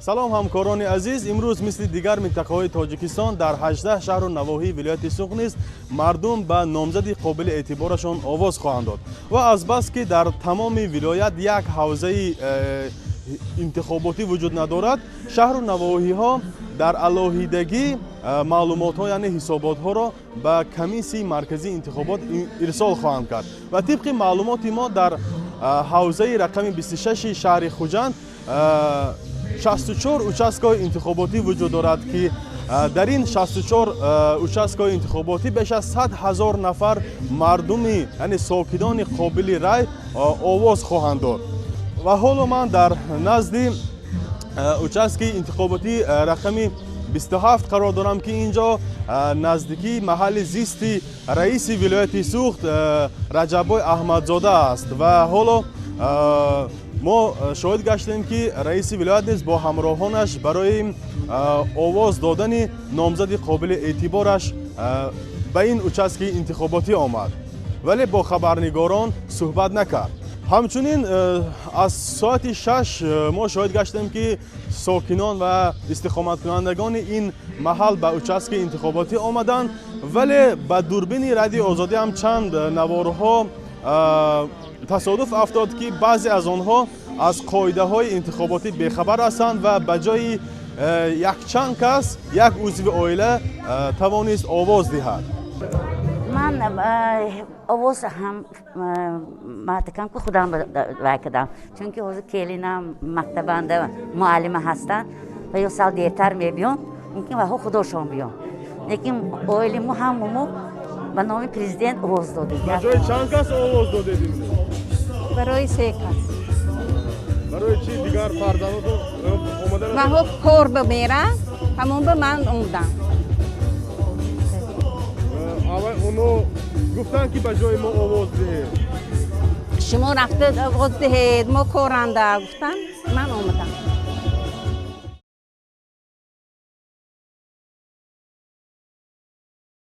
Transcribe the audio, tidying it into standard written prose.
салом ҳамкорони азиз, имрӯз мисли дигар минтақаҳои тоҷикистон дар 18 шаҳру навоҳии вилояти Суғ низ мардум ба номзади қобили эътиборашон овоз хоҳанд дод ва азбаски дар тамоми вилоят як ҳавзаи интихоботӣ вуҷуд надорад, шаҳру навоҳиҳо дар алоҳидагӣ маълумотҳо яъне ҳисоботҳоро ба комиссияи марказии интихобот ирсол хоҳанд кард ва тибқи маълумоти мо дар ҳавзаи рақами 26 шаҳри Хуҷанд 64 участкаҳои интихоботӣ вуҷуд дорад ки дар ин 64 участкаҳои интихоботӣ беш аз 100 000 нафар мардуми яъне сокинони қобили рай овоз хоҳанд дод. ва ҳоло ман дар назди участки интихоботии рақами 27 қарор дорам ки инҷо наздикии маҳалли зисти раиси вилояти Суғ Раҷаббой Аҳмадзода аст ва ҳоло мо шоҳид гаштем ки раиси вилоят низ бо ҳамроҳонаш барои овоз додани номзади қобили эътибораш ба ин участки интихоботӣ омад, вале бо хабарнигорон суҳбат накард. ҳамчунин аз соати 6 мо шоҳид гаштем ки сокинон ва истиқоматкунандагони ин маҳал ба участки интихоботӣ омаданд, вале ба дурбини Радиои Озодӣ ҳам чанд наворҳо тасодуф афтод ки баъзе аз онҳо аз қоидаҳои интихоботӣ бехабар ҳастанд ва ба ҷои якчанд кас як узви оила тавонист овоз диҳад. من آواز هم معتقدم که خودم وکدم چون که حوض کلینم مکتبنده معلم هستن و یه سال دیرتر میبیان ممکن و خودشون بیان لیکن اولی مو هممو به نام پرزیدنت آواز دادیم. برای چند کس آواز دادیم؟ برای 3 کس. برای چی دیگر فرزندان اومدن؟ من هو کار بمیرم همون به من اومدن. اونو گفتن که به جای ما آواز دهید. شما رفته آواز دهید ما کارنده گفتن من اومدم.